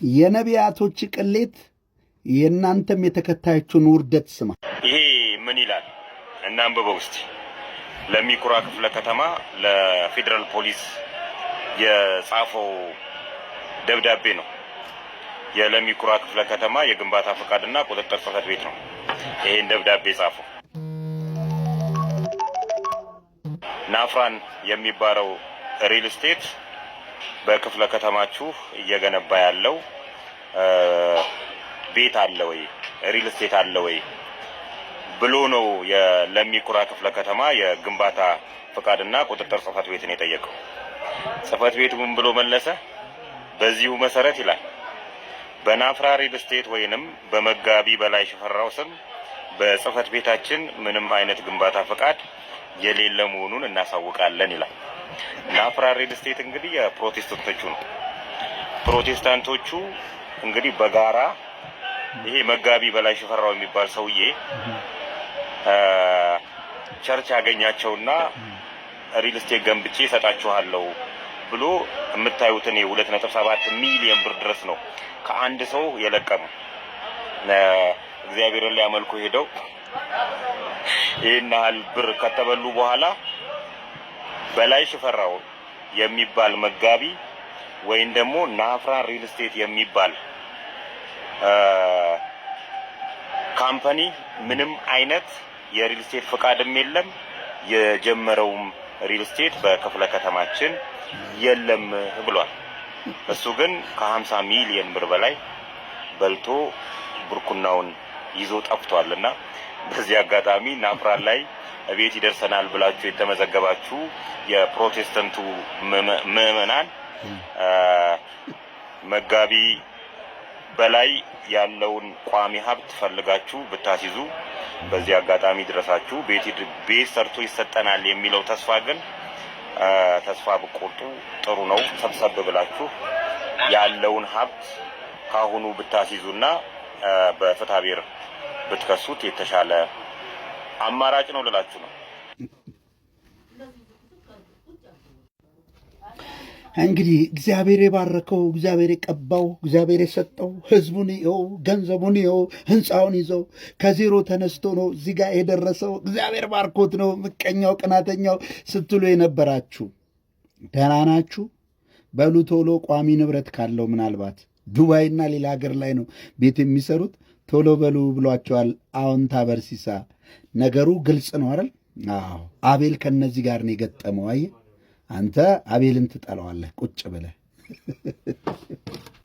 የነቢያቶች ቅሌት የእናንተም የተከታዮቹን ውርደት ስማ። ይሄ ምን ይላል እና አንብበው እስቲ። ለሚኩራ ክፍለ ከተማ ለፌዴራል ፖሊስ የጻፈው ደብዳቤ ነው። የለሚኩራ ክፍለ ከተማ የግንባታ ፈቃድና ቁጥጥር ጽሕፈት ቤት ነው ይሄን ደብዳቤ ጻፈው። ናፍራን የሚባለው ሪል ስቴት በክፍለ ከተማችሁ እየገነባ ያለው ቤት አለ ወይ ሪል ስቴት አለ ወይ ብሎ ነው የለሚኩራ ክፍለ ከተማ የግንባታ ፈቃድና ቁጥጥር ጽሕፈት ቤትን የጠየቀው። ጽሕፈት ቤቱ ምን ብሎ መለሰ? በዚሁ መሰረት ይላል በናፍራ ሪል ስቴት ወይንም በመጋቢ በላይ ሽፈራው ስም በጽሕፈት ቤታችን ምንም አይነት ግንባታ ፈቃድ የሌለ መሆኑን እናሳውቃለን ይላል። ናፍራ ሪል ስቴት እንግዲህ የፕሮቴስታንቶቹ ነው። ፕሮቴስታንቶቹ እንግዲህ በጋራ ይሄ መጋቢ በላይ ሽፈራው የሚባል ሰውዬ ቸርች ያገኛቸውና ሪል ስቴት ገንብቼ እሰጣችኋለሁ ብሎ የምታዩትን 2.7 ሚሊዮን ብር ድረስ ነው ከአንድ ሰው የለቀመው። እግዚአብሔርን ሊያመልኩ ሄደው ይህን ያህል ብር ከተበሉ በኋላ በላይ ሽፈራው የሚባል መጋቢ ወይም ደግሞ ናፍራ ሪል ስቴት የሚባል ካምፓኒ ምንም አይነት የሪል ስቴት ፈቃድም የለም፣ የጀመረውም ሪል ስቴት በክፍለ ከተማችን የለም ብሏል። እሱ ግን ከ50 ሚሊዮን ብር በላይ በልቶ ብርኩናውን ይዞ ጠፍቷልና በዚህ አጋጣሚ ናፍራ ላይ ቤት ይደርሰናል ብላችሁ የተመዘገባችሁ የፕሮቴስታንቱ ምዕመናን መጋቢ በላይ ያለውን ቋሚ ሀብት ፈልጋችሁ ብታስይዙ በዚህ አጋጣሚ ድረሳችሁ ቤት ሰርቶ ይሰጠናል የሚለው ተስፋ ግን ተስፋ ብቆርጡ ጥሩ ነው። ሰብሰብ ብላችሁ ያለውን ሀብት ካሁኑ ብታስይዙና በፍትሐ ብሔር ብትከሱት የተሻለ አማራጭ ነው ልላችሁ ነው። እንግዲህ እግዚአብሔር የባረከው እግዚአብሔር የቀባው እግዚአብሔር የሰጠው ህዝቡን ይኸው ገንዘቡን ይኸው ህንፃውን ይዘው ከዜሮ ተነስቶ ነው እዚህ ጋር የደረሰው። እግዚአብሔር ባርኮት ነው። ምቀኛው ቅናተኛው ስትሉ የነበራችሁ ደህና ናችሁ? በሉ ቶሎ ቋሚ ንብረት ካለው ምናልባት ዱባይና ሌላ ሀገር ላይ ነው ቤት የሚሰሩት ቶሎ በሉ ብሏቸዋል። አዎንታ በርሲሳ ነገሩ ግልጽ ነው አይደል? አዎ አቤል ከነዚህ ጋር ነው የገጠመው። አየህ አንተ አቤልን ትጠላዋለህ ቁጭ ብለህ